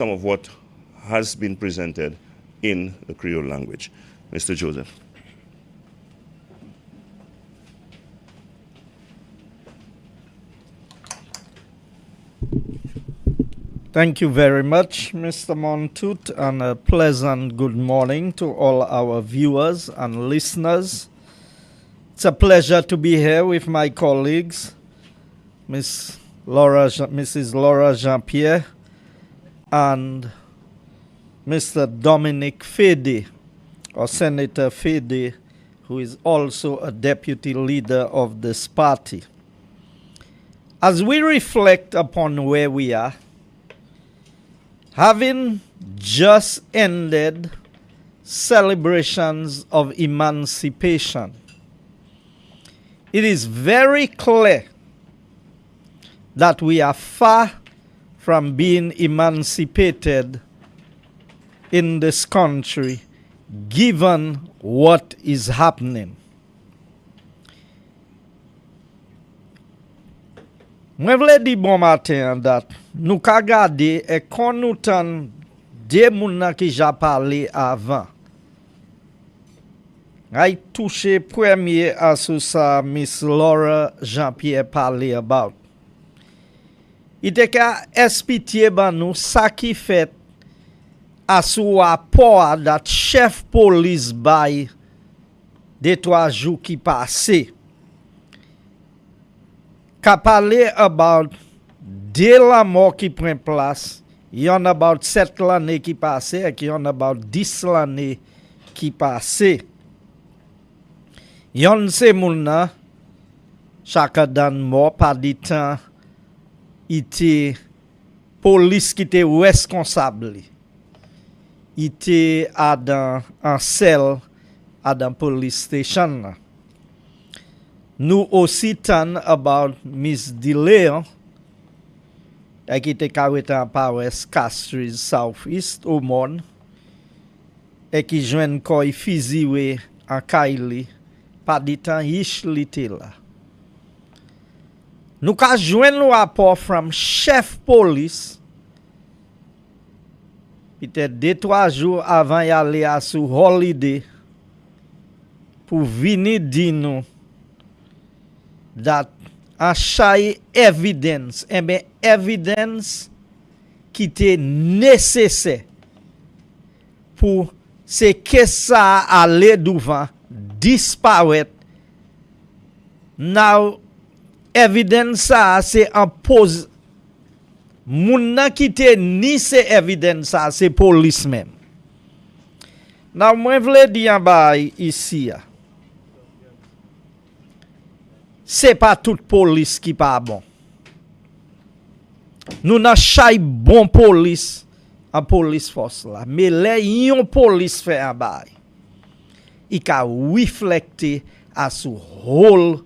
some of what has been presented in the Creole language. Mr. Joseph. Thank you very much, Mr. Montoute, and a pleasant good morning to all our viewers and listeners. It's a pleasure to be here with my colleagues, Mrs. Laura Jean-Pierre and Mr. Dominic Fede, or Senator Fede, who is also a deputy leader of this party. As we reflect upon where we are, having just ended celebrations of emancipation, it is very clear that we are far from being emancipated in this country, given what is happening. Mwen vle di bon matin dat nou ka gade e kon nou tan de moun nan ki ja pale avan. Ay touche premier asou sa Miss Laura Jean-Pierre pale about. Ite ka espitye ban nou sa ki fet asou rapport dat chef police bay de 3 jou ki pase. Ka pale about de la mort qui prend place, yon about 7 l'année qui passe et yon about 10 l'année qui passe. Yon se moun nan, chaka dan mort pa di tan ite police qui te responsable. Ite adan en sel adan police station nan. Nous aussi tan about Miss Dileon, qui était carré en Paris, Castries, Southeast, au monde, et qui joigne koi fiziwe en Kaili, pas di tan yish lite là. Nous ka joigne le rapport from chef police, peut-être 2-3 jours avant y aller à sous holiday, pour venir dire nous that a chaye evidence, evidence qui était nécessaire pour ce que ça aller devant disparaître. Now evidence ça c'est en pose moun nan qui te ni c'est evidence ça c'est police même. Now moi vle di en bay ici ya. C'est pas toute police qui pas bon. Nous n'a chay bon police en police force là. Mais les yon police fait un bail. Il ka reflecté à sous rôle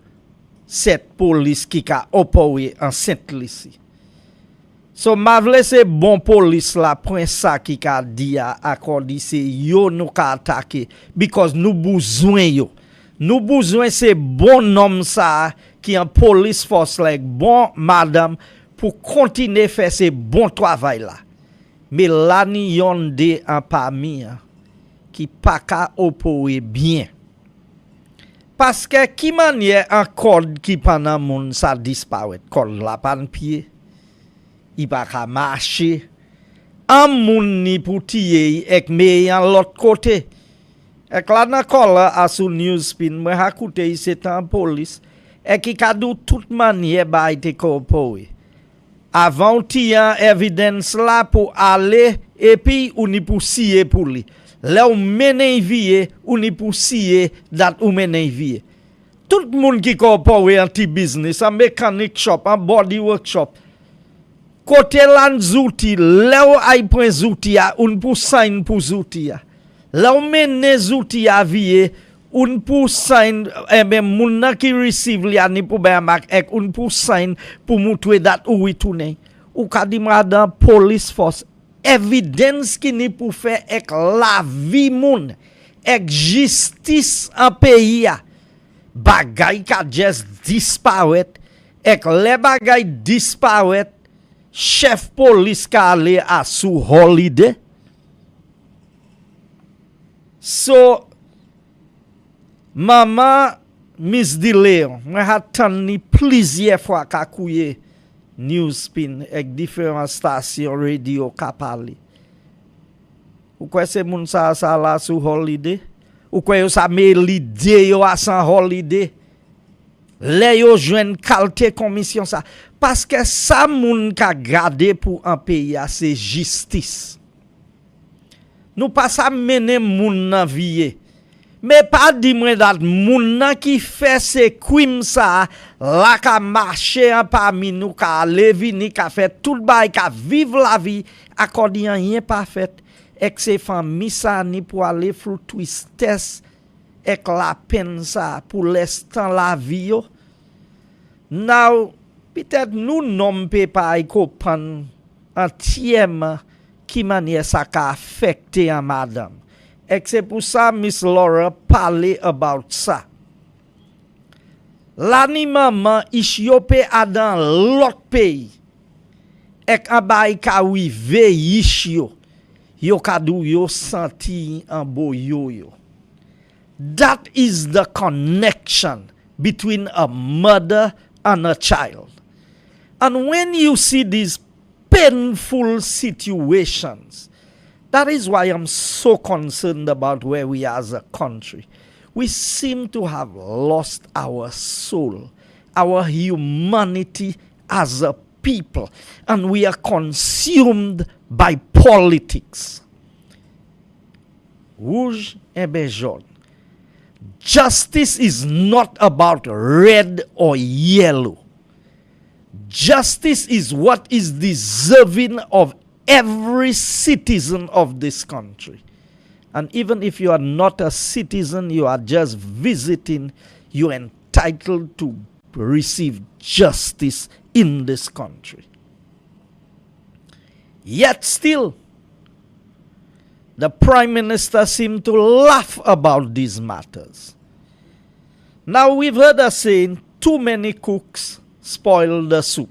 cette police qui ka opéré en Saint Lucia. So ma vle c'est bon police là point ça qui ka dit à accordi c'est yo nous ka attaquer because nous besoin yo. Nous besoin c'est bon homme ça qui en police force like bon madame pour continuer faire ce bon travail là. Mais là ni yon de en parmi qui pas ka opérer bien. Parce que qui manière un code qui pendant moun ça disparaît code la pan pied. Il pas ka marcher. Un moun ni pour tirer ek me en l'autre côté. Ek la nan kola asu newspin mwen hakoute c'est en police et qui kadou toute manière ba ite kopowe. Avant tiyan evidence là pour aller et puis ou ni pour siye pour li. Là ou mene vie ou ni pour siye dat ou mene vie. Tout moun qui kopowe anti business, un mechanic shop, un body workshop. Côté lan zouti, là ou ay point zouti a un pour sign pour zouti a. Là ou mene zouti a vie un pour sign moun nan ki receive li ani pour ben mak ek un pour sign pour montrer dat ou retourner ou ka di madan police force evidence ki ni pour faire ek la vie moun ek justice en pays a bagay ka just disparaître ek le bagay disparaître chef police ka ale a sou holiday. So, maman Miss Dileon, mwen hatan ni plizye fwa ka kouye Newspin ek diferent stasyon radio ka pale. Ou kwe se moun sa la sou holiday? Ou kwe yo sa me lide yo a san holiday? Le yo jwen kalte komisyon sa. Paske sa moun ka gade pou an peyi a se justice. Nou pa sa mene moun nan viye. Mais pas di mwen dat moun nan ki fait se kwim sa la ka marcher en parmi nous ka levi ni ka fait tout bay ka vivre la vie akodi rien pas fait ek se fami sa ni pour aller flou twistes ek la peine ça pour l'instant la vie yo. Now peut-être nous nom pe pa y comprendre entièrement qui manière ça ka affecté en madame. Et c'est pour ça Miss Laura parlait about ça. L'animement Ishiope a dans l'autre pays. Ek abay ka wive yish yo kadou yo senti en bo yo. That is the connection between a mother and a child. And when you see these painful situations, that is why I'm so concerned about where we are as a country. We seem to have lost our soul, our humanity as a people, and we are consumed by politics. Rouge et jaune. Justice is not about red or yellow. Justice is what is deserving of every citizen of this country. And even if you are not a citizen, you are just visiting, you're entitled to receive justice in this country. Yet still, the Prime Minister seemed to laugh about these matters. Now we've heard a saying, too many cooks spoil the soup.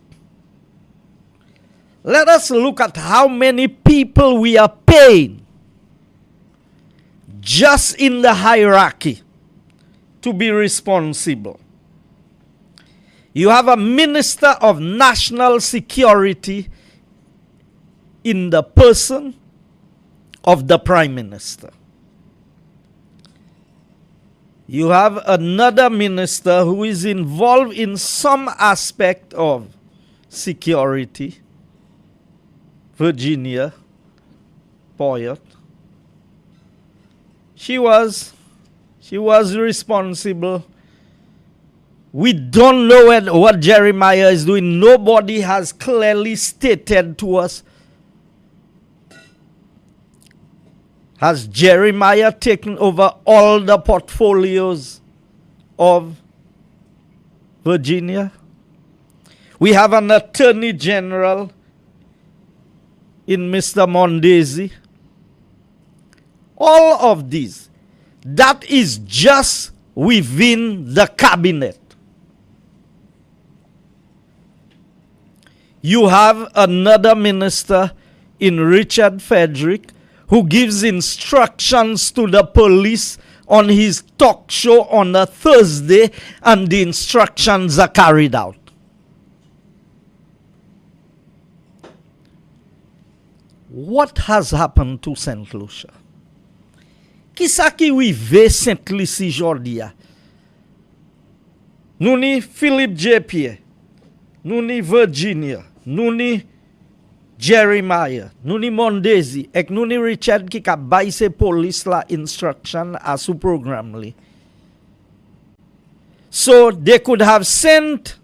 Let us look at how many people we are paying just in the hierarchy to be responsible. You have a Minister of National Security in the person of the Prime Minister. You have another minister who is involved in some aspect of security, Virginia Poyet. She was responsible. We don't know what Jeremiah is doing. Nobody has clearly stated to us. Has Jeremiah taken over all the portfolios of Virginia? We have an Attorney General in Mr. Mondesi. All of these, that is just within the cabinet. You have another minister in Richard Frederick who gives instructions to the police on his talk show on a Thursday, and the instructions are carried out. What has happened to Saint Lucia? Qui sa ki wive Saint Lucia jordia? Nou ni Philip J. Pierre, nou ni Virginia, nou ni Jeremiah, nou ni Mondesi, ek nou ni Richard ki ka bay se police la instruction a sou program li. So they could have sent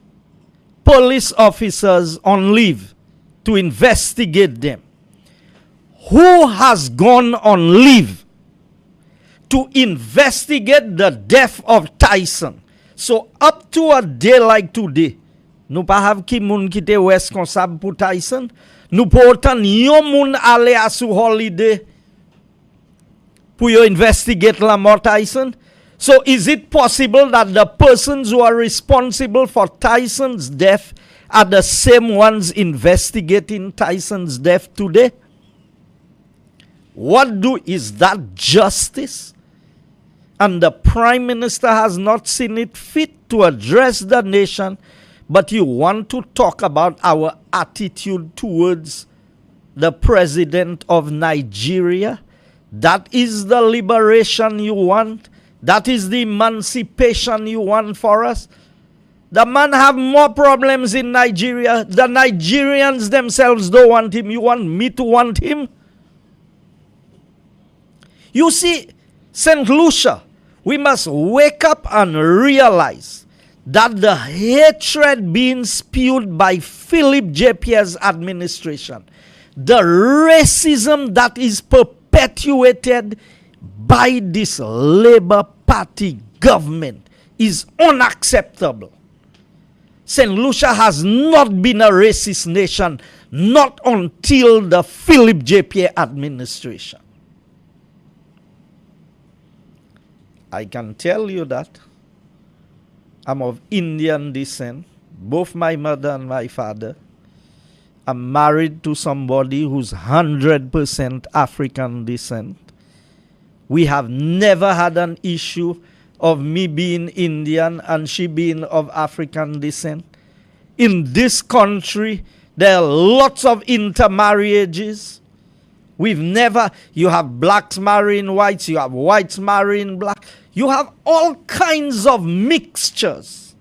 police officers on leave to investigate them. Who has gone on leave to investigate the death of Tyson? So up to a day like today, nou pa have ki moun ki te responsable pou Tyson. Nou pou otan yon moun ale a sou holiday pou yo investigate la mort Tyson. So is it possible that the persons who are responsible for Tyson's death are the same ones investigating Tyson's death today? Is that justice? And the Prime Minister has not seen it fit to address the nation, but you want to talk about our attitude towards the President of Nigeria? That is the liberation you want? That is the emancipation you want for us? The man have more problems in Nigeria. The Nigerians themselves don't want him. You want me to want him? You see, Saint Lucia, we must wake up and realize that the hatred being spewed by Philip J. Pierre's administration, the racism that is perpetuated by this Labour Party government is unacceptable. Saint Lucia has not been a racist nation, not until the Philip J. Pierre administration. I can tell you that I'm of Indian descent, both my mother and my father. I'm married to somebody who's 100% African descent. We have never had an issue of me being Indian and she being of African descent. In this country, there are lots of intermarriages. You have blacks marrying whites, you have whites marrying black. You have all kinds of mixtures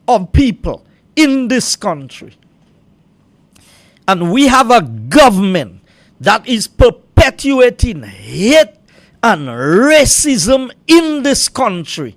of people in this country. And we have a government that is perpetuating hate and racism in this country.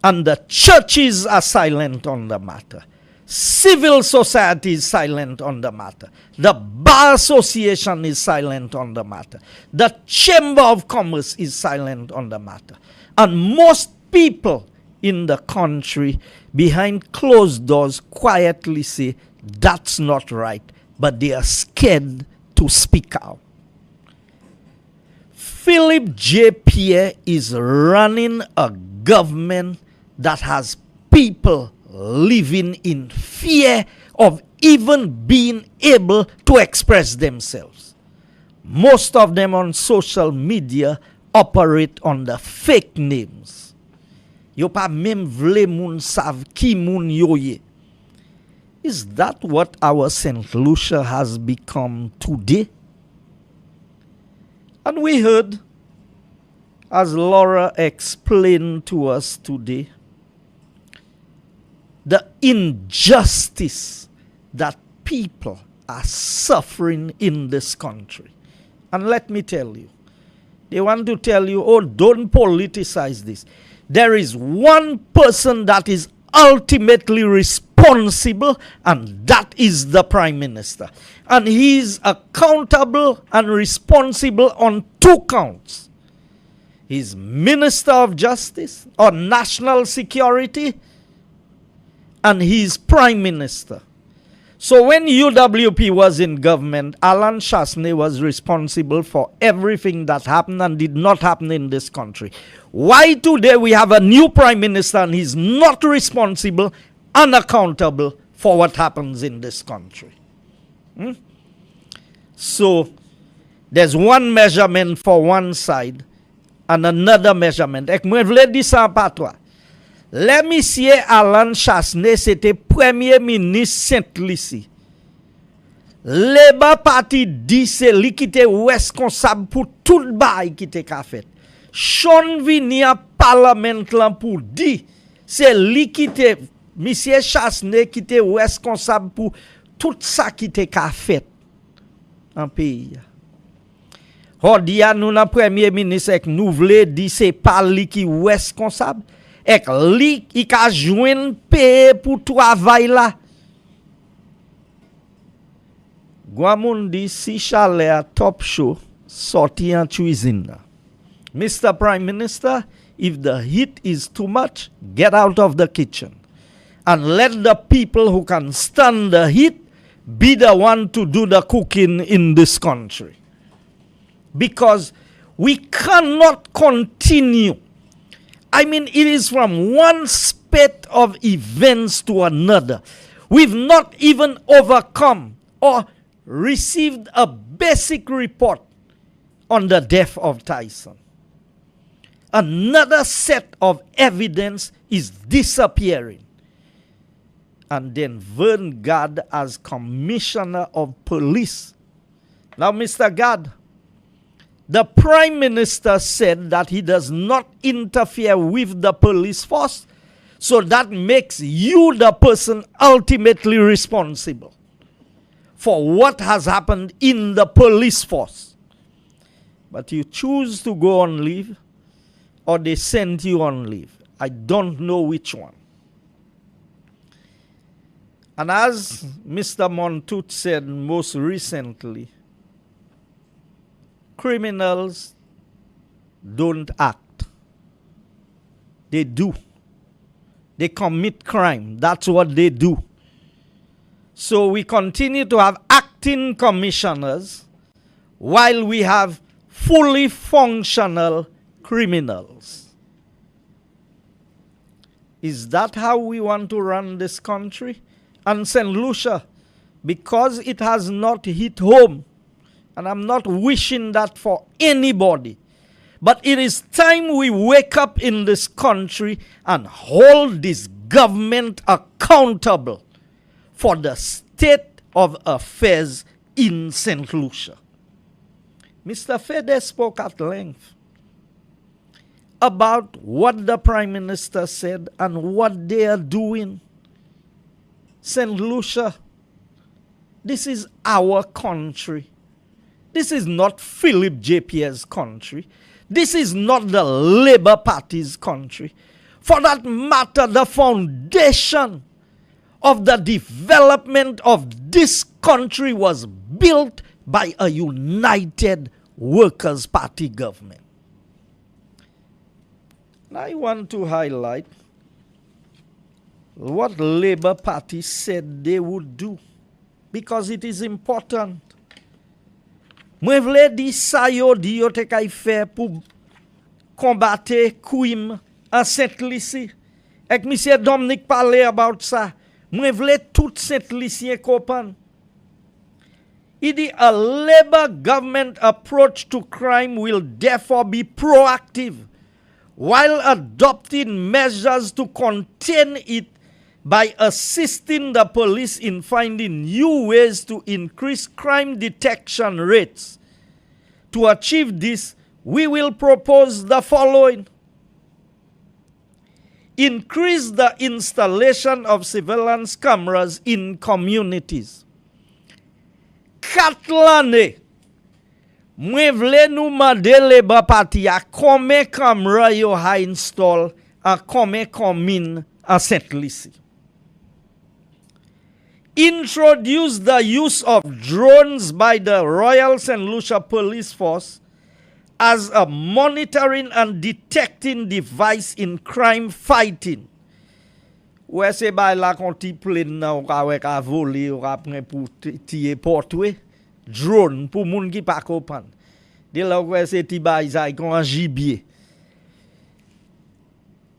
And the churches are silent on the matter. Civil society is silent on the matter. The Bar Association is silent on the matter. The Chamber of Commerce is silent on the matter. And most people in the country behind closed doors quietly say that's not right, but they are scared to speak out. Philip J. Pierre is running a government that has people living in fear of even being able to express themselves. Most of them on social media operate under fake names. Yo pa même vle moun sav ki moun yo ye. Is that what our Saint Lucia has become today? And we heard, as Laura explained to us today, the injustice that people are suffering in this country. And let me tell you, they want to tell you, oh, don't politicize this. There is one person that is ultimately responsible, and that is the Prime Minister. And he is accountable and responsible on two counts. He's Minister of Justice or National Security, and he's Prime Minister. So when UWP was in government, Alan Chasney was responsible for everything that happened and did not happen in this country. Why today we have a new Prime Minister and he's not responsible and accountable for what happens in this country? So there's one measurement for one side and another measurement. Ek mwen vle di sa patwa. Le Monsieur Alan Chasney, c'était Premier ministre Saint Lucia. Labour Party dit c'est lui qui était responsable pour tout bail qui était ka fait. Sean vini à parlement là pour dire c'est lui qui était Monsieur Chasney qui était responsable pour tout ça qui était ka fait en pays. Hodia nous na Premier ministre ek nous vle di c'est pas lui qui responsable. Ek li i ka jwen paye pour travail là. Gwamoun di si chalet a top show sorti en cuisine. Mr. Prime Minister, if the heat is too much, get out of the kitchen. And let the people who can stand the heat be the one to do the cooking in this country. Because we cannot continue. I mean, it is from one spate of events to another. We've not even overcome or received a basic report on the death of Tyson. Another set of evidence is disappearing. And then Vern Gad as Commissioner of Police. Now, Mr. Gad, the Prime Minister said that he does not interfere with the police force, so that makes you the person ultimately responsible for what has happened in the police force. But you choose to go on leave, or they send you on leave. I don't know which one. And as Mr. Montoute said most recently, criminals don't act. They do. They commit crime. That's what they do. So we continue to have acting commissioners while we have fully functional criminals. Is that how we want to run this country? And Saint Lucia, because it has not hit home, and I'm not wishing that for anybody, but it is time we wake up in this country and hold this government accountable for the state of affairs in Saint Lucia. Mr. Fede spoke at length about what the Prime Minister said and what they are doing. Saint Lucia, this is our country. This is not Philip J. Pierre's country. This is not the Labour Party's country. For that matter, the foundation of the development of this country was built by a united Workers' Party government. I want to highlight what Labour Party said they would do, because it is important. Mwen vle di sa yo di yo te kay fè pou kombate crime en Saint Lucia. Ek Monsieur Dominique parle about ça. Mwen vle tout Saint Lucien kopan. Il dit a Labour government approach to crime will therefore be proactive while adopting measures to contain it by assisting the police in finding new ways to increase crime detection rates. To achieve this, we will propose the following. Increase the installation of surveillance cameras in communities. 4 l'année, mwen vle nou mande Labour Party a combien camera yo ha install a combien commune a Saint Lucia. Introduce the use of drones by the Royal Saint Lucia Police Force as a monitoring and detecting device in crime fighting. Ou se bay la kon ti plen nan ou ka wek a vole ou ka pren pou tiye portwe drone pou moun ki pa kopan. De la ou se ti bay zay kon an gibier.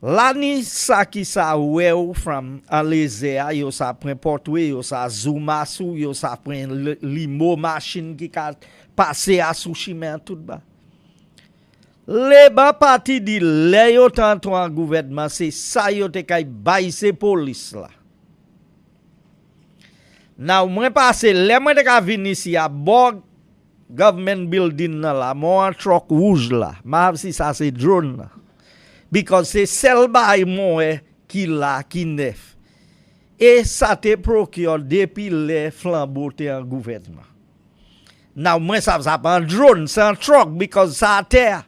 Lani sa ki sa wew from aleze a yo sa pren portwe, yo sa zoom asou, yo sa pren limo machine ki ka pase asou chimè tout ba. Labour Party di le yo tantou an gouvernement, se sa yo te kay bay se polis la. Now mwen pase, le mwen te ka vini si a bog government building na la, mwen truck rouge la, ma si sa se drone la. Because se sel bay mwen ki la, ki nef. E sa te procure depi le flambeau te an gouvernement. Now mwen sa pa an drone, se an truck because sa a terre.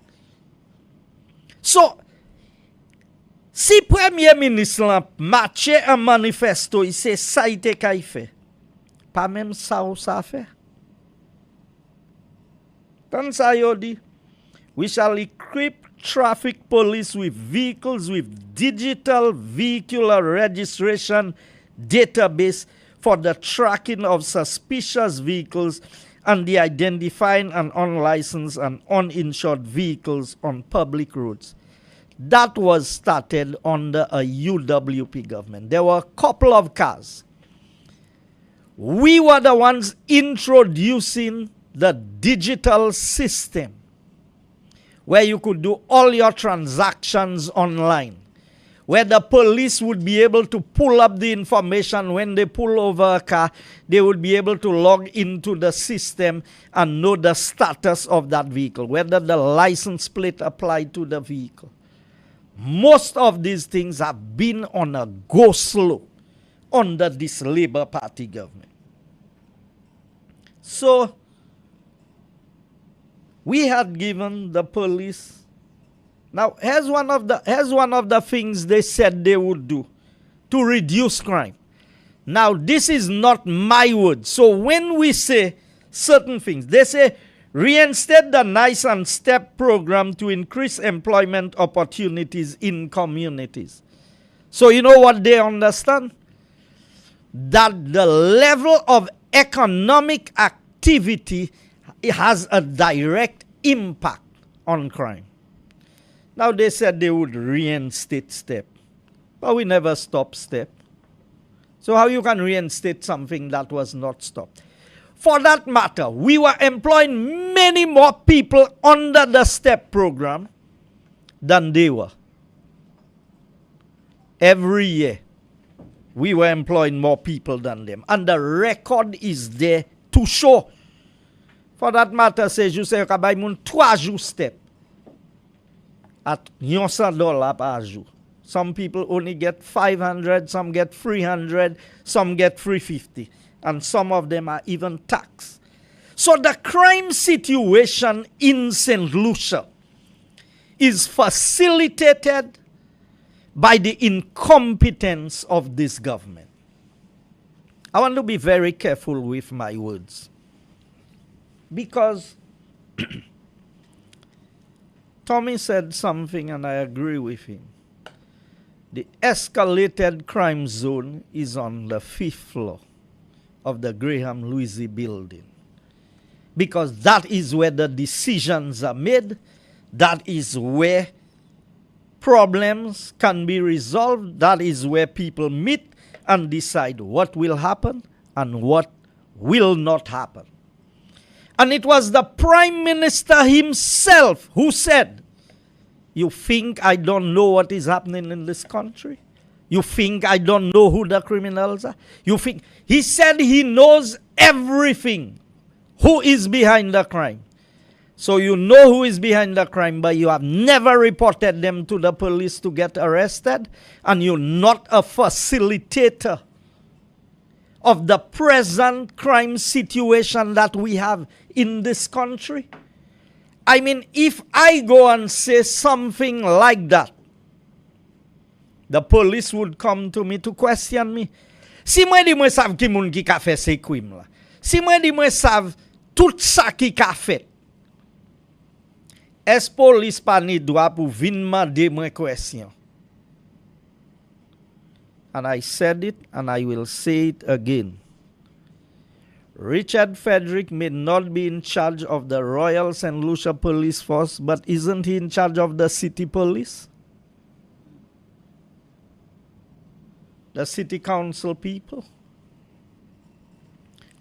So, si Premier Ministre lan matche un manifesto, se sa ite kay fe. Pa même sa ou sa fe. Tan sa yo di, we shall equip traffic police with vehicles with digital vehicular registration database for the tracking of suspicious vehicles and the identifying and unlicensed and uninsured vehicles on public roads. That was started under a UWP government. There were a couple of cars We were the ones introducing the digital system where you could do all your transactions online, where the police would be able to pull up the information when they pull over a car. They would be able to log into the system and know the status of that vehicle, whether the license plate applied to the vehicle. Most of these things have been on a go slow under this Labour Party government. So, we had given the police. Now, here's one of the things they said they would do to reduce crime. Now, this is not my word. So when we say certain things, they say reinstate the Nice and Step program to increase employment opportunities in communities. So you know what they understand? That the level of economic activity has a direct impact on crime. Now they said they would reinstate STEP, but we never stopped STEP. So how you can reinstate something that was not stopped? For that matter, we were employing many more people under the STEP program than they were. Every year, we were employing more people than them. And the record is there to show. For that matter, say, you say, you buy 3 jours STEP at $100 par jour. Some people only get 500, some get 300, some get 350. And some of them are even taxed. So the crime situation in Saint Lucia is facilitated by the incompetence of this government. I want to be very careful with my words. Because Tommy said something and I agree with him. The escalated crime zone is on the 5th floor of the Graham Louise building. Because that is where the decisions are made. That is where problems can be resolved. That is where people meet and decide what will happen and what will not happen. And it was the Prime Minister himself who said, "You think I don't know what is happening in this country? You think I don't know who the criminals are? You think?" He said he knows everything. Who is behind the crime? So you know who is behind the crime, but you have never reported them to the police to get arrested, and you're not a facilitator of the present crime situation that we have in this country. I mean, if I go and say something like that, the police would come to me to question me. Si mwen di mwen sav ki moun ki ka fe se krim la. Si mwen di mwen sav tout sa ki ka fet. Es police pa ni dwa pou vin mande mwen question. And I said it and I will say it again. Richard Frederick may not be in charge of the Royal Saint Lucia Police Force, but isn't he in charge of the city police? The city council people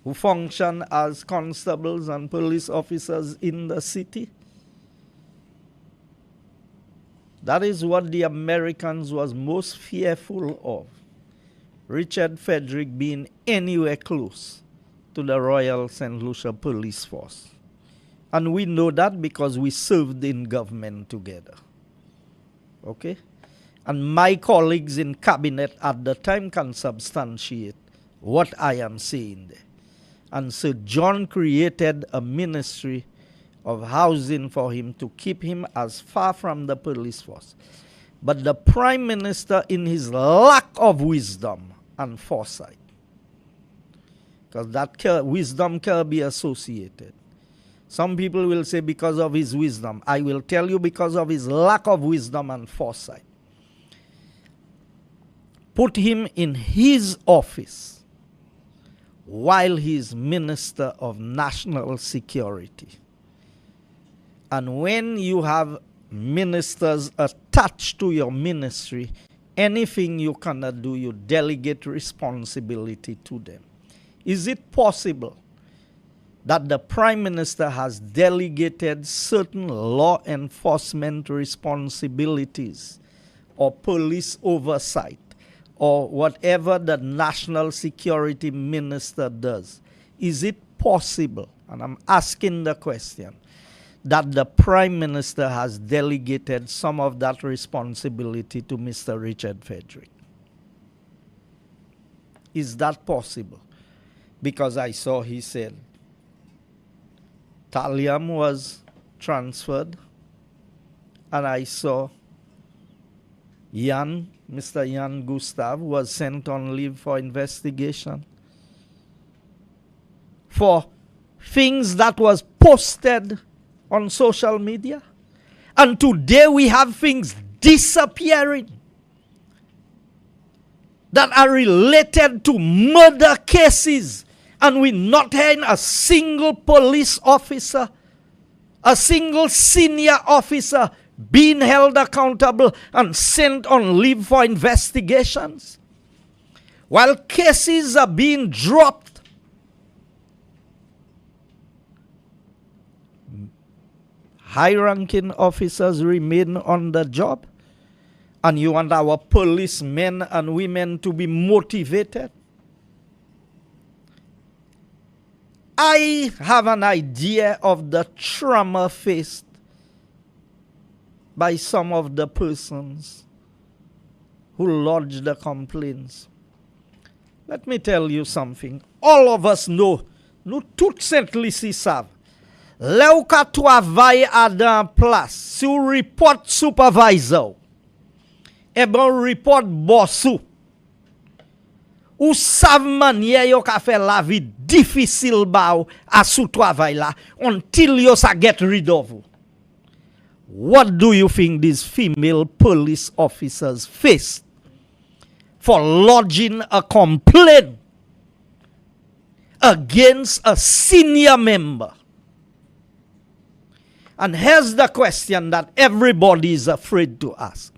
who function as constables and police officers in the city. That is what the Americans was most fearful of. Richard Frederick being anywhere close to the Royal Saint Lucia Police Force. And we know that because we served in government together. Okay? And my colleagues in cabinet at the time can substantiate what I am saying there. And Sir John created a ministry of housing for him to keep him as far from the police force. But the Prime Minister, in his lack of wisdom and foresight, because that wisdom can be associated. Some people will say because of his wisdom. I will tell you because of his lack of wisdom and foresight. Put him in his office while he is Minister of National Security. And when you have ministers attached to your ministry, anything you cannot do, you delegate responsibility to them. Is it possible that the Prime Minister has delegated certain law enforcement responsibilities or police oversight or whatever the National Security Minister does? Is it possible, and I'm asking the question, that the Prime Minister has delegated some of that responsibility to Mr. Richard Frederick? Is that possible? Because I saw he said Taliam was transferred, and I saw Mr. Jan Gustav was sent on leave for investigation for things that was posted on social media. And today we have things disappearing that are related to murder cases, and we're not hearing a single police officer, a single senior officer being held accountable and sent on leave for investigations, while cases are being dropped. High-ranking officers remain on the job, and you want our policemen and women to be motivated? I have an idea of the trauma faced by some of the persons who lodged the complaints. Let me tell you something. All of us know, nous tout Saint Lucia savent, là où ka travaille à dans place, si ou report supervisor, eh ben report bossou, ou sav manière yo ka fait la vie difficile ba ou à sous travail là, until yo sa get rid of you. What do you think these female police officers face for lodging a complaint against a senior member? And here's the question that everybody is afraid to ask.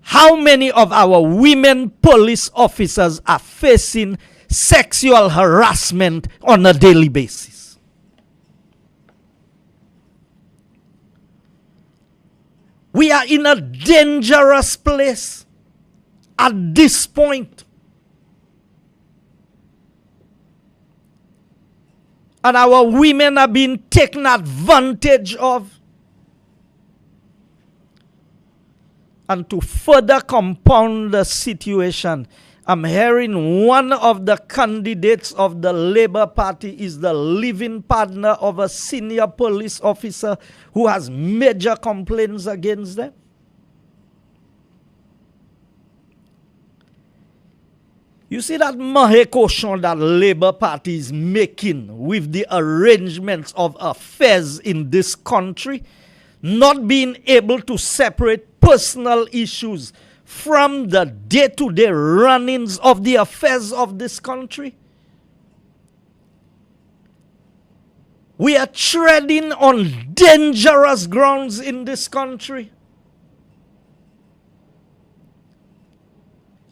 How many of our women police officers are facing sexual harassment on a daily basis? We are in a dangerous place at this point. And our women are being taken advantage of. And to further compound the situation, I'm hearing one of the candidates of the Labour Party is the living partner of a senior police officer who has major complaints against them. You see that mahekoshan that Labour Party is making with the arrangements of affairs in this country, not being able to separate personal issues from the day-to-day runnings of the affairs of this country. We are treading on dangerous grounds in this country.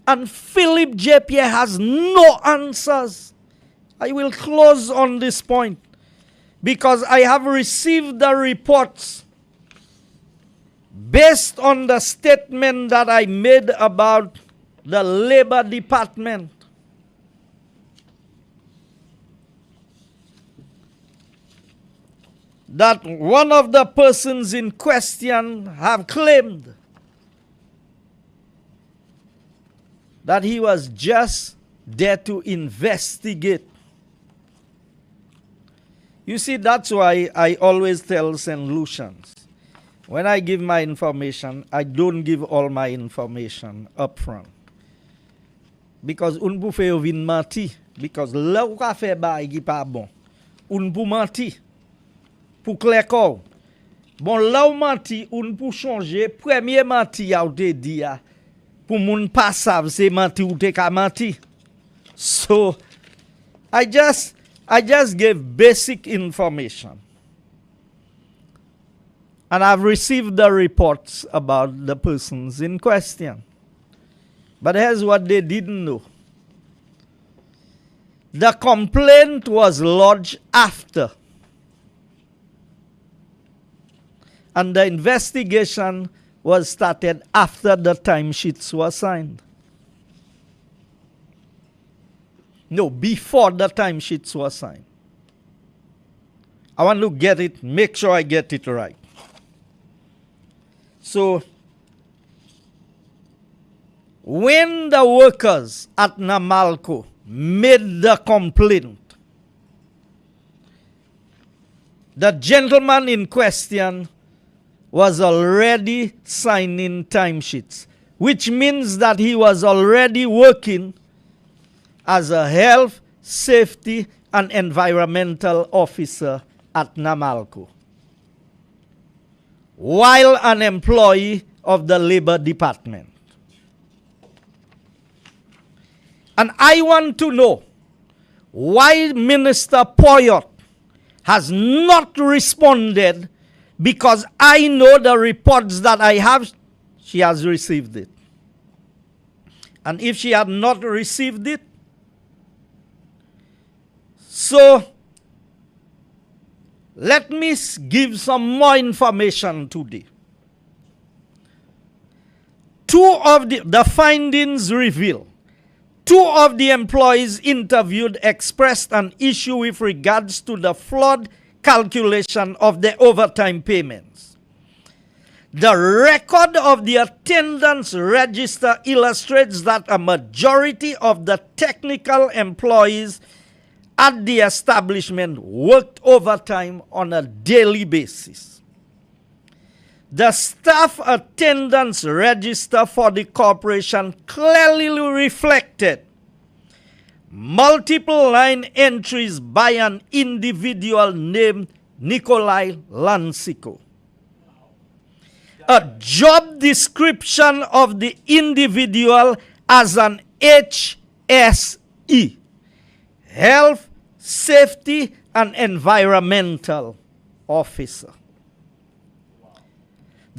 And Philip J. Pierre has no answers. I will close on this point because I have received the reports based on the statement that I made about the Labor Department. That one of the persons in question have claimed that he was just there to investigate. You see, that's why I always tell Saint Lucians, when I give my information, I don't give all my information up front. Because un pou fè yo vin manti. Because là ou ka fè ba ki pa bon. Un pou manti. Pou clair ko. Bon là ou manti, un pou changer. Premier manti ya ou te di ya. Pour moun pas sav se manti ou te ka manti. So I just gave basic information. And I've received the reports about the persons in question. But here's what they didn't know. The complaint was lodged after, and the investigation was started after the timesheets were signed. No, before the timesheets were signed. I want to get it, make sure I get it right. So, when the workers at Namalco made the complaint, the gentleman in question was already signing timesheets, which means that he was already working as a health, safety, and environmental officer at Namalco, while an employee of the Labor Department. And I want to know why Minister Poyot has not responded, because I know the reports that I have, she has received it. And if she had not received it, so let me give some more information today. Two of the findings reveal 2 of the employees interviewed expressed an issue with regards to the flawed calculation of the overtime payments. The record of the attendance register illustrates that a majority of the technical employees at the establishment worked overtime on a daily basis. The staff attendance register for the corporation clearly reflected multiple line entries by an individual named Nikolai Lansico. A job description of the individual as an HSE, Health, Safety, and Environmental Officer.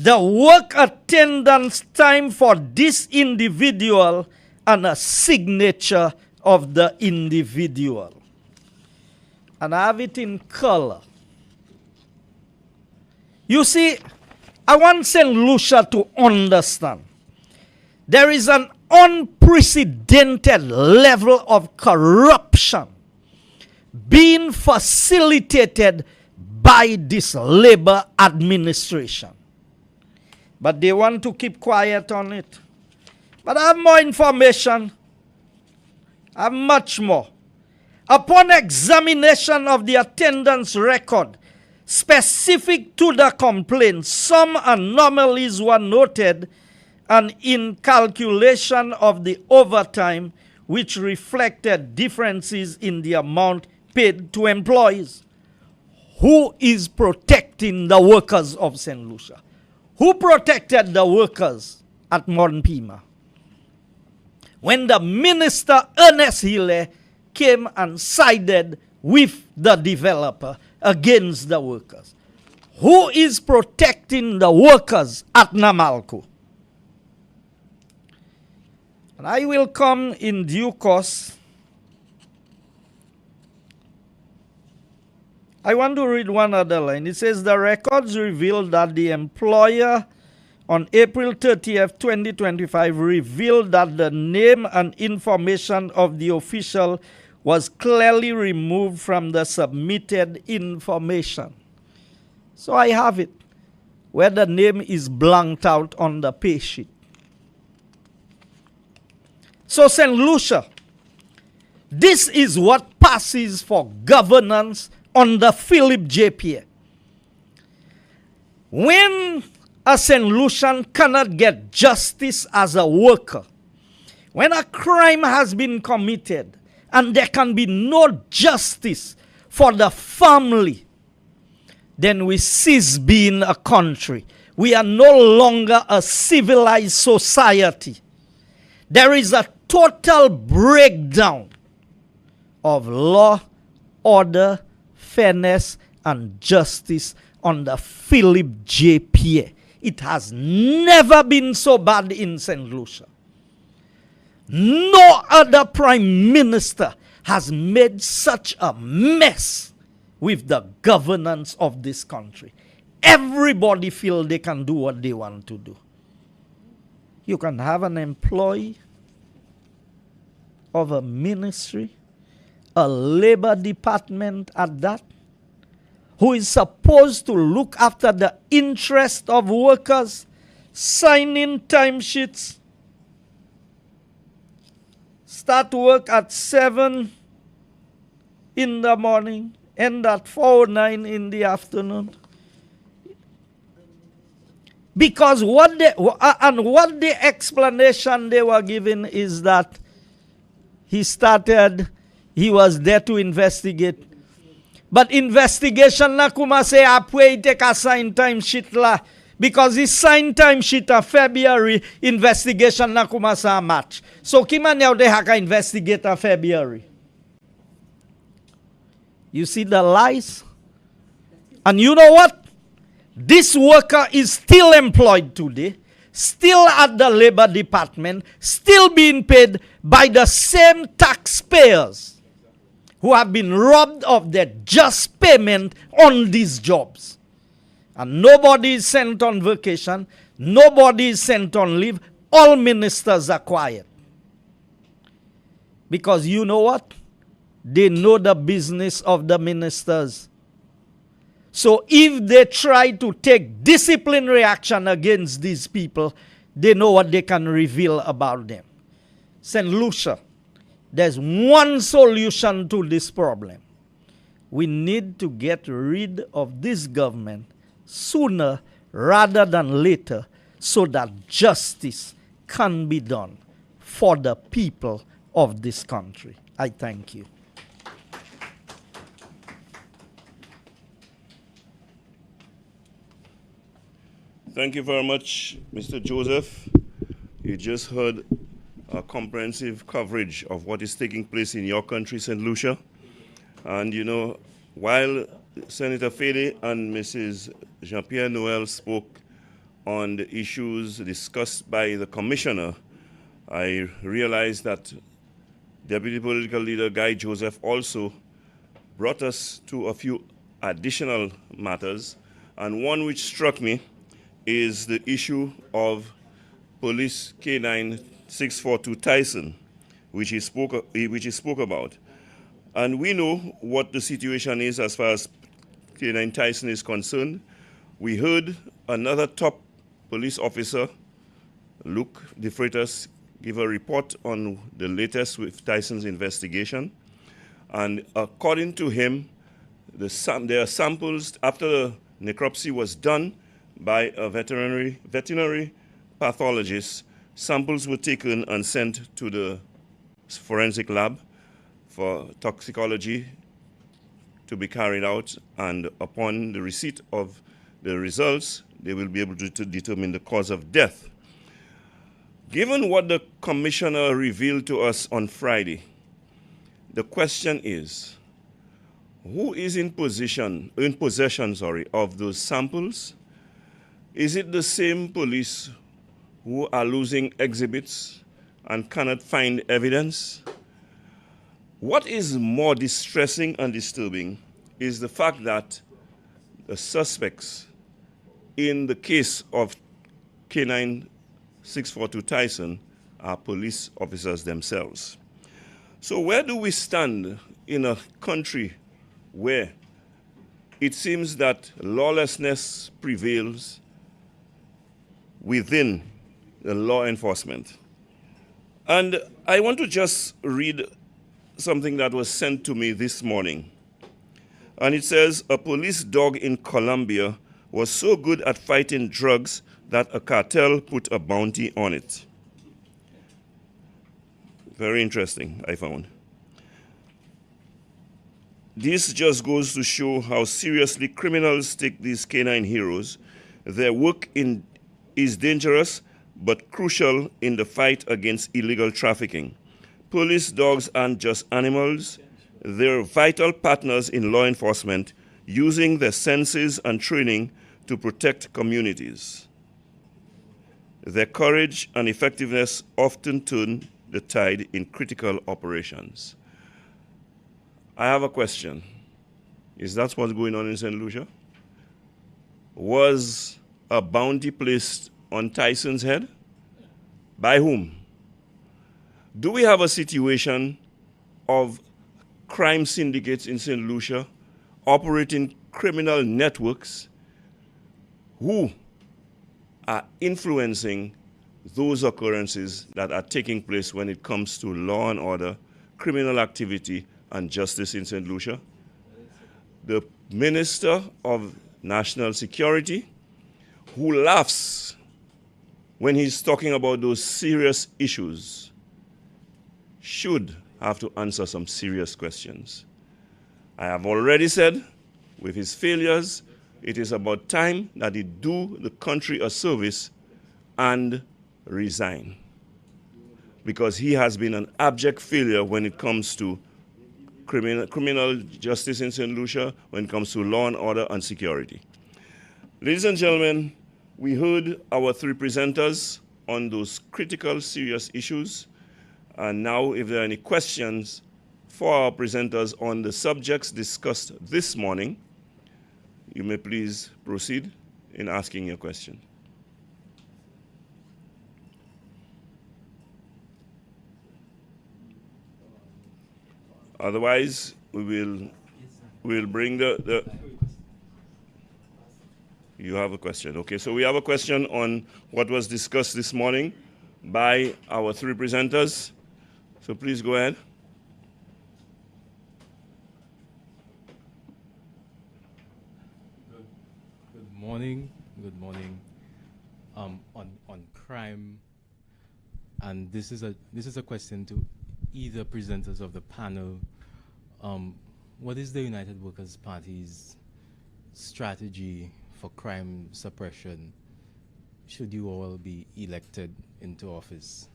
The work attendance time for this individual and a signature of the individual. And I have it in color. You see, I want Saint Lucia to understand there is an unprecedented level of corruption being facilitated by this labor administration. But they want to keep quiet on it. But I have more information. I have much more. Upon examination of the attendance record specific to the complaint, some anomalies were noted and in calculation of the overtime, which reflected differences in the amount paid to employees. Who is protecting the workers of Saint Lucia? Who protected the workers at Monpima? When the minister, Ernest Hille, came and sided with the developer against the workers. Who is protecting the workers at Namalco? And I will come in due course. I want to read one other line. It says, the records reveal that the employer on April 30th, 2025 revealed that the name and information of the official was clearly removed from the submitted information. So I have it, where the name is blanked out on the pay sheet. So Saint Lucia, this is what passes for governance under Philip J. Pierre. When a Saint Lucian cannot get justice as a worker, when a crime has been committed and there can be no justice for the family, then we cease being a country. We are no longer a civilized society. There is a total breakdown of law, order, fairness, and justice under Philip J. Pierre. It has never been so bad in Saint Lucia. No other prime minister has made such a mess with the governance of this country. Everybody feel they can do what they want to do. You can have an employee of a ministry, a labor department at that, who is supposed to look after the interest of workers, signing timesheets, start work at 7 in the morning, end at 4 or 9 in the afternoon. Because what the explanation they were giving is that he was there to investigate. But investigation na kuma say apwe take a sign time sheet la. Because he signed time sheet of February, investigation na kuma sa match. So kima now they haka investigate a February. You see the lies? And you know what? This worker is still employed today, still at the labor department, still being paid by the same taxpayers who have been robbed of their just payment on these jobs. And nobody is sent on vacation, nobody is sent on leave, all ministers are quiet. Because you know what? They know the business of the ministers. So if they try to take disciplinary action against these people, they know what they can reveal about them. Saint Lucia, there's one solution to this problem. We need to get rid of this government sooner rather than later so that justice can be done for the people of this country. I thank you. Thank you very much, Mr. Joseph. You just heard a comprehensive coverage of what is taking place in your country, St. Lucia. And you know, while Senator Fede and Mrs. Jean-Pierre Noel spoke on the issues discussed by the commissioner, I realized that Deputy Political Leader Guy Joseph also brought us to a few additional matters, and one which struck me is the issue of Police K9 642 Tyson, which he spoke about. And we know what the situation is as far as K9 Tyson is concerned. We heard another top police officer, Luke De Freitas, give a report on the latest with Tyson's investigation. And according to him, there are samples after the necropsy was done by a veterinary pathologist. Samples were taken and sent to the forensic lab for toxicology to be carried out, and upon the receipt of the results, they will be able to determine the cause of death. Given what the commissioner revealed to us on Friday, the question is, who is in possession of those samples? Is it the same police who are losing exhibits and cannot find evidence? What is more distressing and disturbing is the fact that the suspects in the case of K9 642 Tyson are police officers themselves. So where do we stand in a country where it seems that lawlessness prevails within the law enforcement? And I want to just read something that was sent to me this morning. And it says, a police dog in Colombia was so good at fighting drugs that a cartel put a bounty on it. Very interesting, I found. This just goes to show how seriously criminals take these canine heroes. Their work is dangerous but crucial in the fight against illegal trafficking. Police dogs aren't just animals. They're vital partners in law enforcement, using their senses and training to protect communities. Their courage and effectiveness often turn the tide in critical operations. I have a question. Is that what's going on in St. Lucia? Was a bounty placed on Tyson's head? By whom? Do we have a situation of crime syndicates in St. Lucia operating criminal networks who are influencing those occurrences that are taking place when it comes to law and order, criminal activity, and justice in St. Lucia? The Minister of National Security, who laughs when he's talking about those serious issues, should have to answer some serious questions. I have already said, with his failures, it is about time that he do the country a service and resign. Because he has been an abject failure when it comes to criminal justice in St. Lucia, when it comes to law and order and security. Ladies and gentlemen, we heard our three presenters on those critical, serious issues. And now, if there are any questions for our presenters on the subjects discussed this morning, you may please proceed in asking your question. Otherwise, we'll bring the You have a question. Okay, so we have a question on what was discussed this morning by our three presenters. So please go ahead. Good morning. Good morning. On crime, and this is a question to either presenters of the panel. What is the United Workers' Party's strategy for crime suppression should you all be elected into office?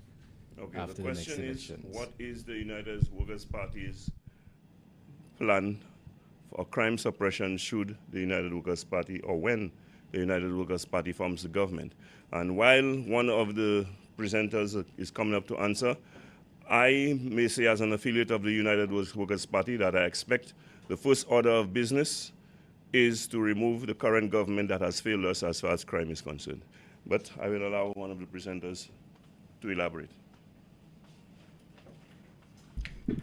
Okay, after the question the next is, elections? what is the United Workers' Party's plan for crime suppression should the United Workers' Party, or when the United Workers' Party forms the government? And while one of the presenters is coming up to answer, I may say as an affiliate of the United Workers' Party that I expect the first order of business is to remove the current government that has failed us as far as crime is concerned. But I will allow one of the presenters to elaborate.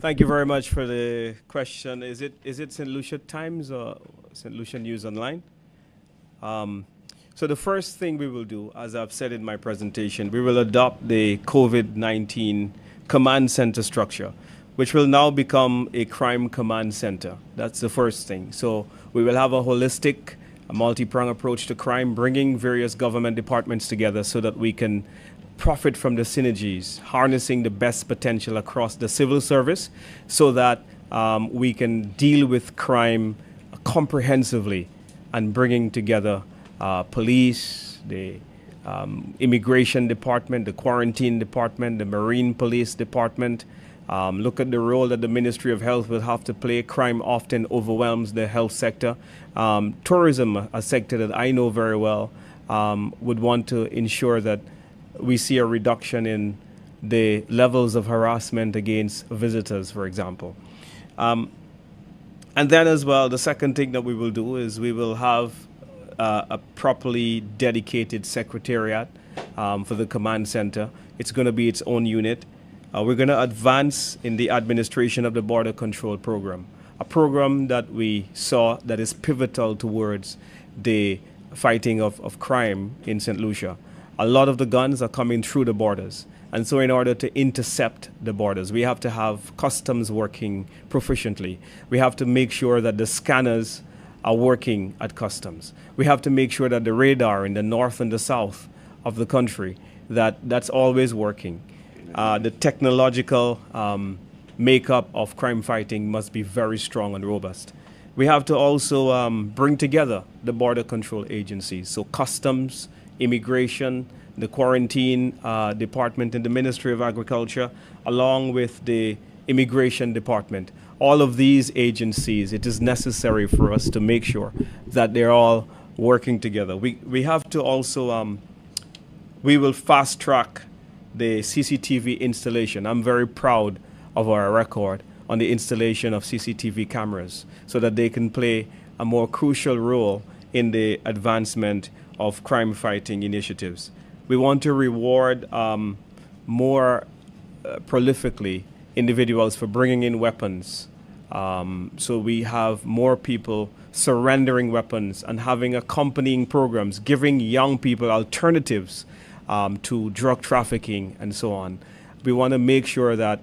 Thank you very much for the question. Is it St. Lucia Times or St. Lucia News Online? So the first thing we will do, as I've said in my presentation, we will adopt the COVID-19 command center structure, which will now become a crime command center. That's the first thing. So we will have a holistic, a multi-pronged approach to crime, bringing various government departments together so that we can profit from the synergies, harnessing the best potential across the civil service so that we can deal with crime comprehensively and bringing together police, the immigration department, the quarantine department, the marine police department. Look at the role that the Ministry of Health will have to play. Crime often overwhelms the health sector. Tourism, a sector that I know very well, would want to ensure that we see a reduction in the levels of harassment against visitors, for example. And then as well, the second thing that we will do is we will have a properly dedicated secretariat for the command center. It's going to be its own unit. We're going to advance in the administration of the border control program, a program that we saw that is pivotal towards the fighting of crime in St. Lucia. A lot of the guns are coming through the borders. And so in order to intercept the borders, we have to have customs working proficiently. We have to make sure that the scanners are working at customs. We have to make sure that the radar in the north and the south of the country, that's always working. The technological makeup of crime fighting must be very strong and robust. We have to also bring together the border control agencies, so customs, immigration, the quarantine department in the Ministry of Agriculture, along with the immigration department. All of these agencies, it is necessary for us to make sure that they're all working together. We have to also, we will fast track the CCTV installation. I'm very proud of our record on the installation of CCTV cameras so that they can play a more crucial role in the advancement of crime fighting initiatives. We want to reward more prolifically individuals for bringing in weapons. So we have more people surrendering weapons and having accompanying programs, giving young people alternatives to drug trafficking and so on. We want to make sure that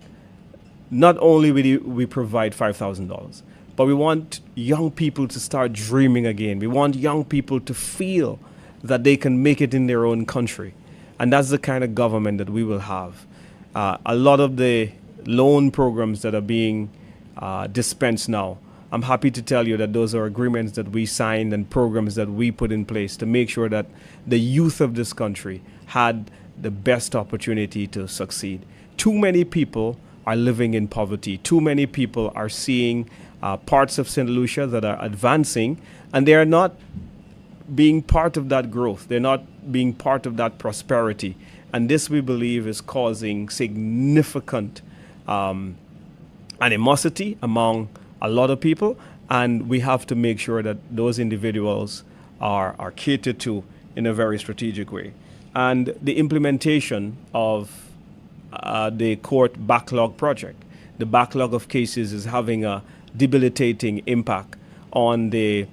not only we provide $5,000, but we want young people to start dreaming again. We want young people to feel that they can make it in their own country. And that's the kind of government that we will have. A lot of the loan programs that are being dispensed now, I'm happy to tell you that those are agreements that we signed and programs that we put in place to make sure that the youth of this country had the best opportunity to succeed. Too many people are living in poverty. Too many people are seeing parts of Saint Lucia that are advancing, and they are not being part of that growth. They're not being part of that prosperity. And this, we believe, is causing significant animosity among a lot of people, and we have to make sure that those individuals are catered to in a very strategic way. And the implementation of the court backlog project, the backlog of cases is having a debilitating impact on the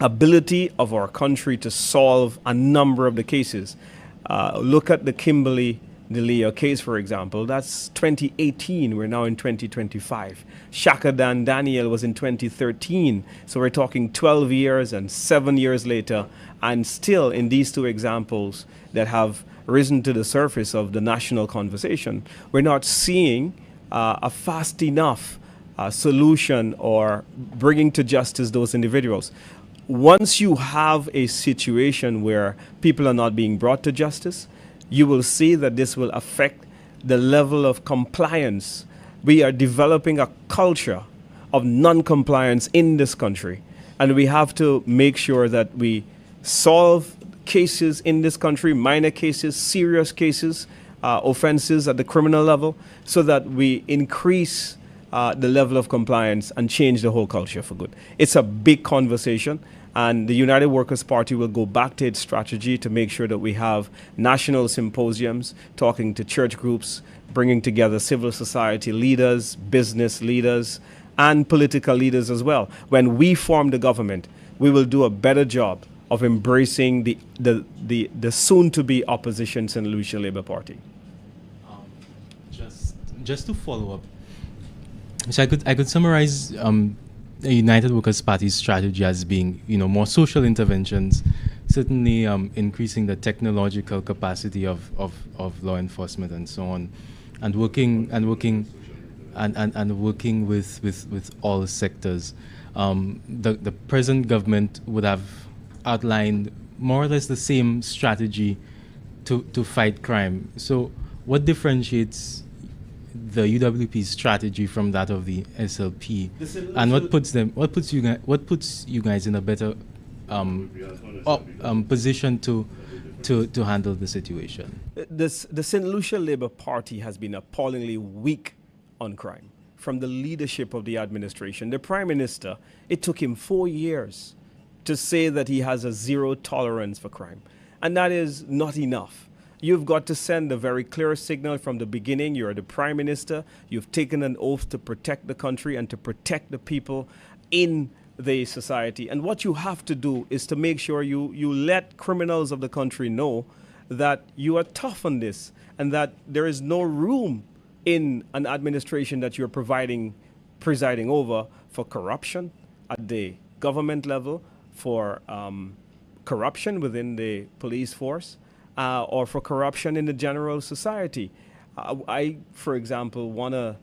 ability of our country to solve a number of the cases. Look at the Kimberly DeLeo case, for example. That's 2018. We're now in 2025. Shaka Dan Daniel was in 2013. So we're talking 12 years and 7 years later. And still, in these two examples that have risen to the surface of the national conversation, we're not seeing a fast enough solution or bringing to justice those individuals. Once you have a situation where people are not being brought to justice, you will see that this will affect the level of compliance. We are developing a culture of non-compliance in this country, and we have to make sure that we solve cases in this country, minor cases, serious cases, offenses at the criminal level, so that we increase the level of compliance and change the whole culture for good. It's a big conversation, and the United Workers' Party will go back to its strategy to make sure that we have national symposiums, talking to church groups, bringing together civil society leaders, business leaders, and political leaders as well. When we form the government, we will do a better job of embracing the soon-to-be opposition Saint Lucia Labour Party. Just to follow up, so I could summarize the United Workers' Party's strategy as being, more social interventions, certainly increasing the technological capacity of law enforcement and so on, and working with all sectors. The present government would have outlined more or less the same strategy to fight crime. So what differentiates the UWP's strategy from that of the SLP, and what puts you guys in a better position to handle the situation? The Saint Lucia Labour Party has been appallingly weak on crime from the leadership of the administration. The Prime Minister, it took him 4 years to say that he has a zero tolerance for crime, and that is not enough. You've got to send a very clear signal from the beginning. You're the Prime Minister. You've taken an oath to protect the country and to protect the people in the society. And what you have to do is to make sure you let criminals of the country know that you are tough on this and that there is no room in an administration that you're presiding over for corruption at the government level, for corruption within the police force, or for corruption in the general society. I, for example, want to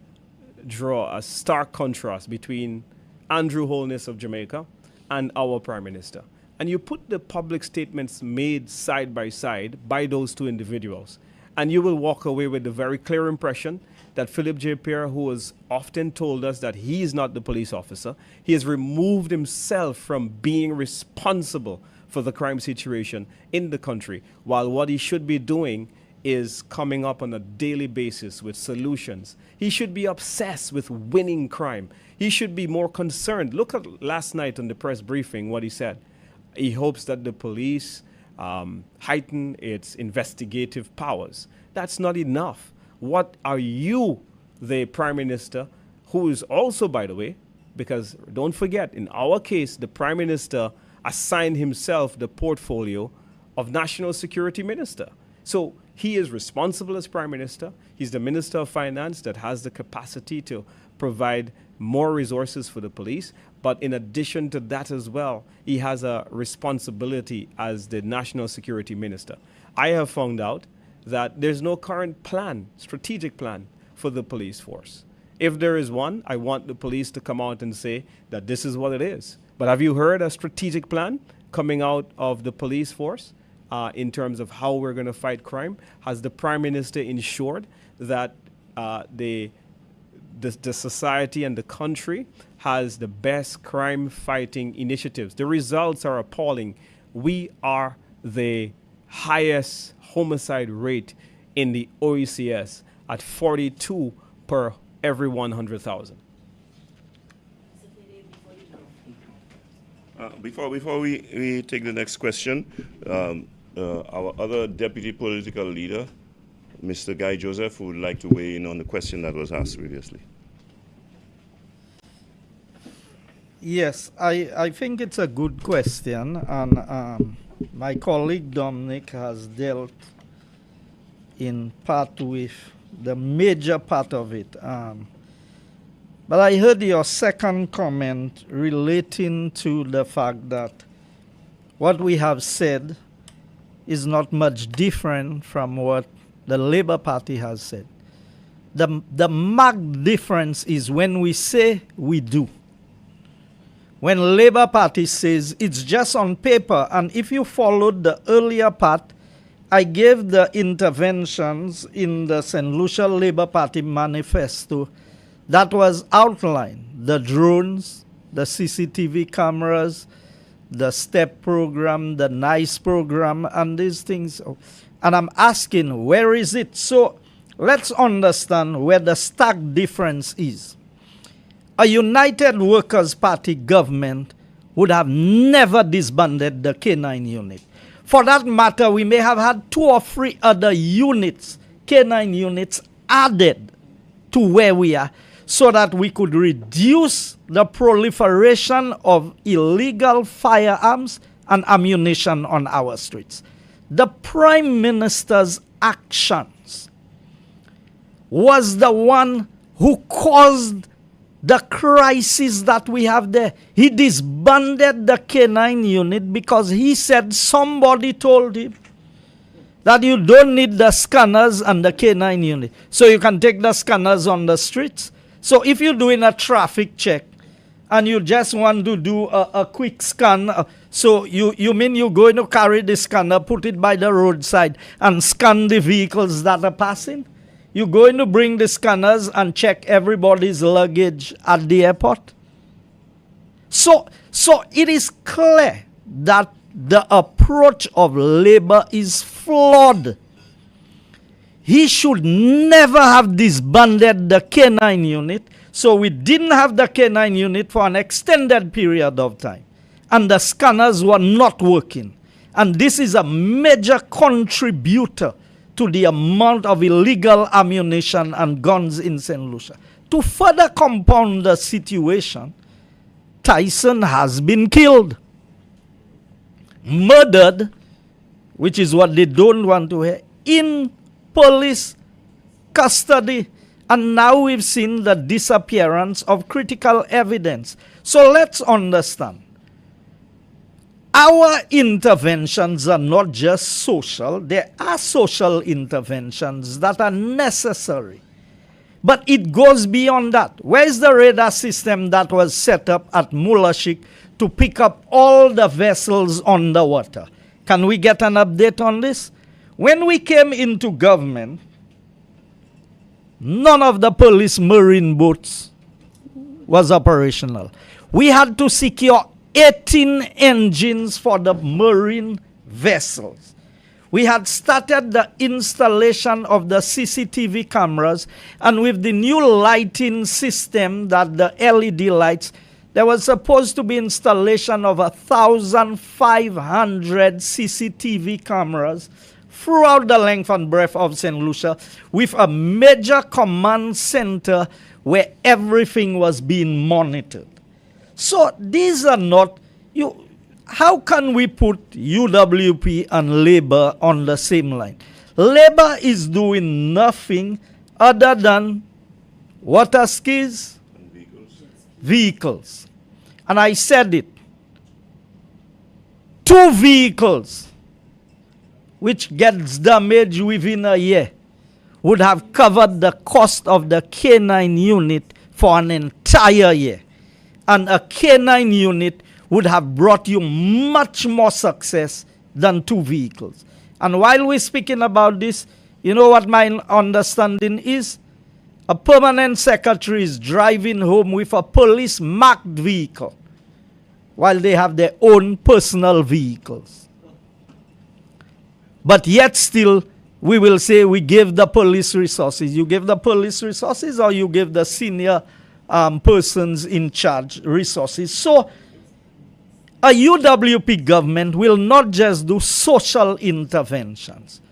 draw a stark contrast between Andrew Holness of Jamaica and our Prime Minister. And you put the public statements made side by side by those two individuals, and you will walk away with the very clear impression that Philip J. Pierre, who has often told us that he is not the police officer, he has removed himself from being responsible for the crime situation in the country, while what he should be doing is coming up on a daily basis with solutions. He should be obsessed with winning crime. He should be more concerned. Look at last night on the press briefing what he said. He hopes that the police heighten its investigative powers. That's not enough. What are you, the Prime Minister, who is also, by the way, because don't forget, in our case, the Prime Minister assigned himself the portfolio of National Security Minister. So he is responsible as Prime Minister. He's the Minister of Finance that has the capacity to provide more resources for the police. But in addition to that as well, he has a responsibility as the National Security Minister. I have found out that there's no current plan, strategic plan for the police force. If there is one, I want the police to come out and say that this is what it is. But have you heard a strategic plan coming out of the police force in terms of how we're going to fight crime? Has the Prime Minister ensured that the society and the country has the best crime fighting initiatives? The results are appalling. We are the highest homicide rate in the OECS at 42 per every 100,000. Before we take the next question, our other deputy political leader, Mr. Guy Joseph, would like to weigh in on the question that was asked previously. Yes, I think it's a good question, and my colleague Dominic has dealt in part with the major part of it. But I heard your second comment relating to the fact that what we have said is not much different from what the Labour Party has said. The marked difference is when we say, we do. When Labour Party says it's just on paper, and if you followed the earlier part, I gave the interventions in the Saint Lucia Labour Party manifesto that was outlined. The drones, the CCTV cameras, the STEP program, the NICE program, and these things. And I'm asking, where is it? So let's understand where the stark difference is. A United Workers' Party government would have never disbanded the K9 unit. For that matter, we may have had 2 or 3 other units, K9 units, added to where we are so that we could reduce the proliferation of illegal firearms and ammunition on our streets. The Prime Minister's actions was the one who caused the crisis that we have there. He disbanded the K9 unit because he said somebody told him that you don't need the scanners and the K9 unit. So you can take the scanners on the streets. So if you're doing a traffic check and you just want to do a quick scan, so you mean you're going to carry the scanner, put it by the roadside and scan the vehicles that are passing? You're going to bring the scanners and check everybody's luggage at the airport? So it is clear that the approach of Labour is flawed. He should never have disbanded the K9 unit. So we didn't have the K9 unit for an extended period of time. And the scanners were not working. And this is a major contributor to the amount of illegal ammunition and guns in Saint Lucia. To further compound the situation, Tyson has been killed, murdered, which is what they don't want to hear, in police custody. And now we've seen the disappearance of critical evidence. So let's understand. Our interventions are not just social. There are social interventions that are necessary. But it goes beyond that. Where's the radar system that was set up at Mulashik to pick up all the vessels on the water? Can we get an update on this? When we came into government, none of the police marine boats was operational. We had to secure 18 engines for the marine vessels. We had started the installation of the CCTV cameras, and with the new lighting system, that the LED lights, there was supposed to be installation of 1,500 CCTV cameras throughout the length and breadth of Saint Lucia, with a major command center where everything was being monitored. So these are not, how can we put UWP and Labour on the same line? Labour is doing nothing other than water skis, vehicles. And I said it. 2 vehicles which gets damaged within a year would have covered the cost of the K9 unit for an entire year. And a K9 unit would have brought you much more success than 2 vehicles. And while we're speaking about this, you know what my understanding is? A permanent secretary is driving home with a police marked vehicle while they have their own personal vehicles. But yet still, we will say we give the police resources. You give the police resources, or you give the senior persons in charge resources. So a UWP government will not just do social interventions.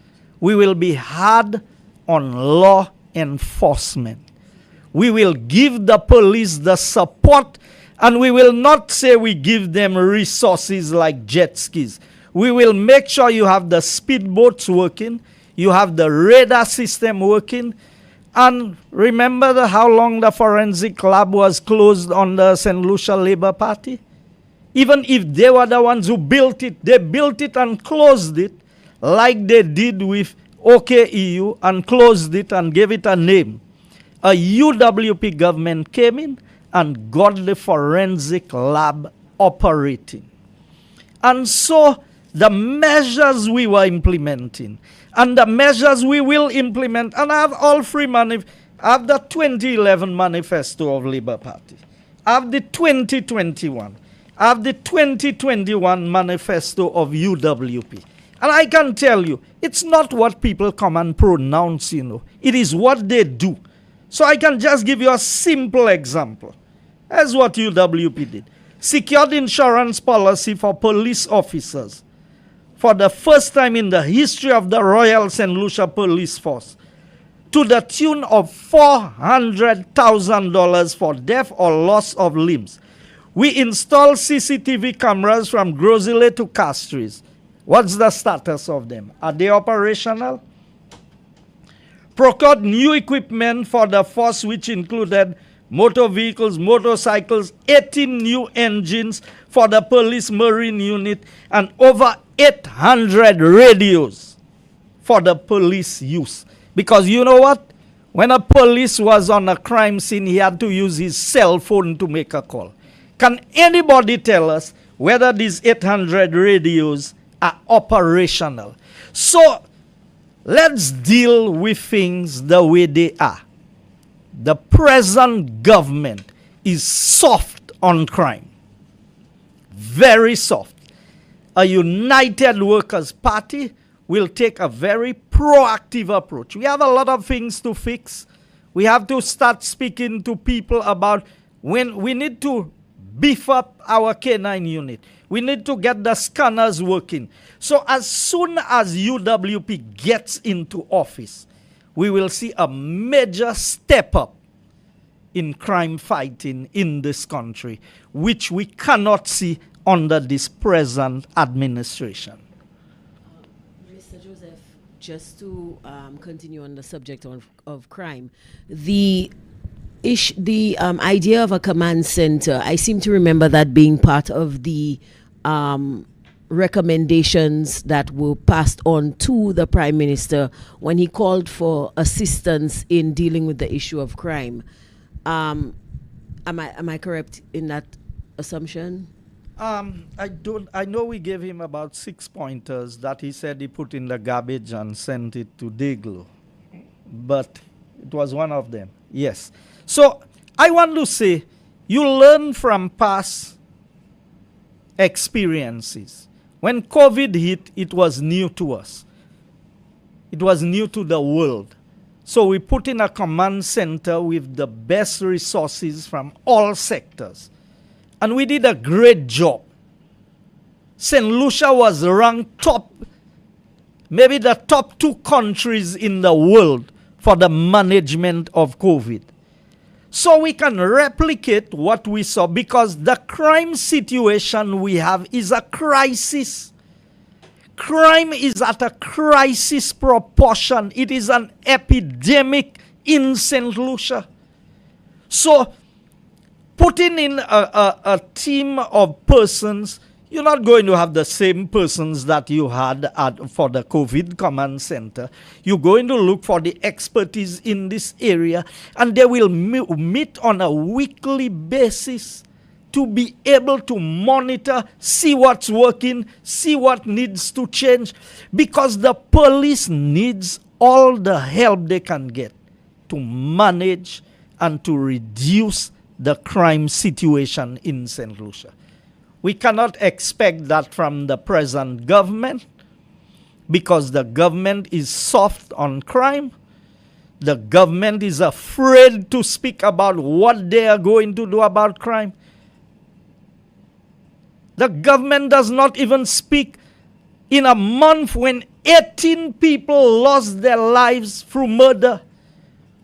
We will be hard on law enforcement. We will give the police the support, and we will not say we give them resources like jet skis. We will make sure you have the speedboats working, you have the radar system working. And remember how long the forensic lab was closed on the Saint Lucia Labour Party? Even if they were the ones who built it, they built it and closed it like they did with OKEU and closed it and gave it a name. A UWP government came in and got the forensic lab operating. And so the measures we were implementing and the measures we will implement, and I have all 3 I have the 2011 manifesto of Labour Party. I have the 2021. I have the 2021 manifesto of UWP. And I can tell you, it's not what people come and pronounce, It is what they do. So I can just give you a simple example. As what UWP did. Secured insurance policy for police officers for the first time in the history of the Royal Saint Lucia Police Force, to the tune of $400,000 for death or loss of limbs. We installed CCTV cameras from Grosile to Castries. What's the status of them? Are they operational? Procured new equipment for the force, which included motor vehicles, motorcycles, 18 new engines for the police marine unit, and over 800 radios for the police use. Because you know what? When a police was on a crime scene, he had to use his cell phone to make a call. Can anybody tell us whether these 800 radios are operational? So let's deal with things the way they are. The present government is soft on crime. Very soft. A United Workers' Party will take a very proactive approach. We have a lot of things to fix. We have to start speaking to people about when we need to beef up our K9 unit. We need to get the scanners working. So as soon as UWP gets into office, we will see a major step up in crime fighting in this country, which we cannot see under this present administration. Mr. Joseph, just to continue on the subject of crime, the idea of a command center, I seem to remember that being part of the recommendations that were passed on to the Prime Minister when he called for assistance in dealing with the issue of crime. Am I correct in that assumption? I know we gave him about 6 pointers that he said he put in the garbage and sent it to Deglo. But it was one of them. Yes. So I want to say, you learn from past experiences. When COVID hit, it was new to us. It was new to the world. So we put in a command center with the best resources from all sectors. And we did a great job. Saint Lucia was ranked top, maybe the top 2 countries in the world for the management of COVID. So we can replicate what we saw, because the crime situation we have is a crisis. Crime is at a crisis proportion. It is an epidemic in Saint Lucia. So putting in a team of persons, you're not going to have the same persons that you had for the COVID command center. You're going to look for the expertise in this area, and they will meet on a weekly basis to be able to monitor, see what's working, see what needs to change, because the police needs all the help they can get to manage and to reduce the crime situation in Saint Lucia. We cannot expect that from the present government, because the government is soft on crime. The government is afraid to speak about what they are going to do about crime. The government does not even speak in a month when 18 people lost their lives through murder,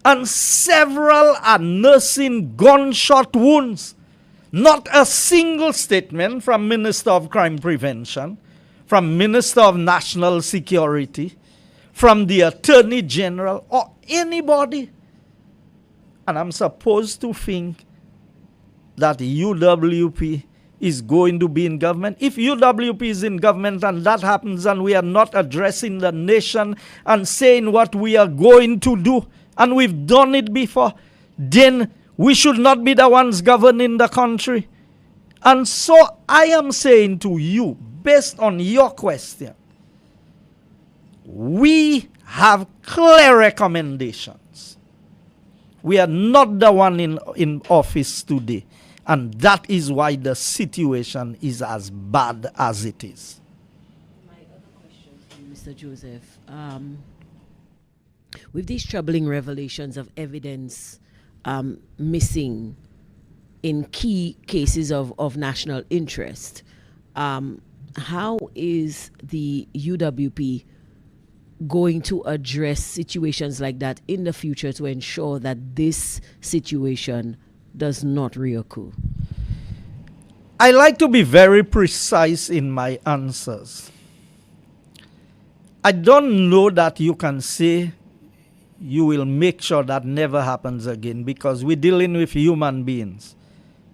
and several are nursing gunshot wounds. Not a single statement from Minister of Crime Prevention, from Minister of National Security, from the Attorney General, or anybody. And I'm supposed to think that UWP is going to be in government. If UWP is in government and that happens, and we are not addressing the nation and saying what we are going to do, and we've done it before, then we should not be the ones governing the country. And so I am saying to you, based on your question, we have clear recommendations. We are not the one in office today. And that is why the situation is as bad as it is. My other question to you, Mr. Joseph. With these troubling revelations of evidence missing in key cases of national interest, how is the UWP going to address situations like that in the future to ensure that this situation does not reoccur? I like to be very precise in my answers. I don't know that you can say you will make sure that never happens again, because we're dealing with human beings.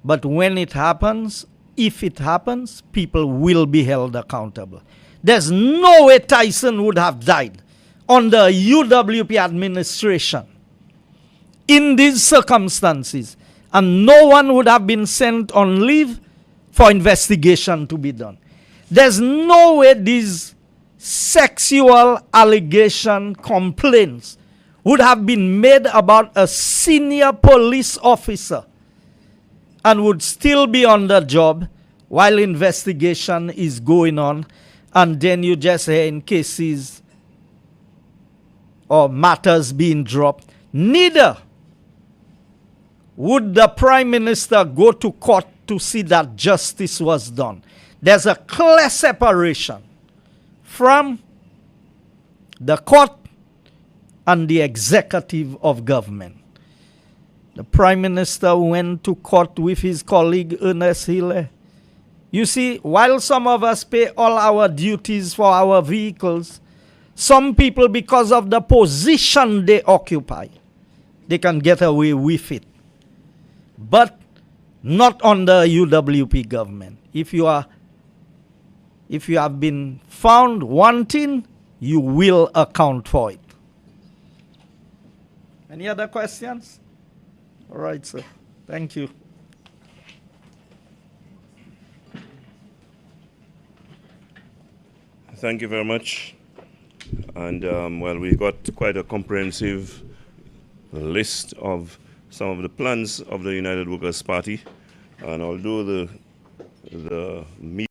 But when it happens, if it happens, people will be held accountable. There's no way Tyson would have died under UWP administration in these circumstances, and no one would have been sent on leave for investigation to be done. There's no way these sexual allegation complaints would have been made about a senior police officer and would still be on the job while investigation is going on, and then you just hear in cases or matters being dropped. Neither would the Prime Minister go to court to see that justice was done. There's a clear separation from the court and the executive of government. The Prime Minister went to court with his colleague Ernest Hille. You see, while some of us pay all our duties for our vehicles, some people, because of the position they occupy, they can get away with it. But not under UWP government. If you have been found wanting, you will account for it. Any other questions? All right, sir. Thank you. Thank you very much. And well, we got quite a comprehensive list of some of the plans of the United Workers' Party. And although the meeting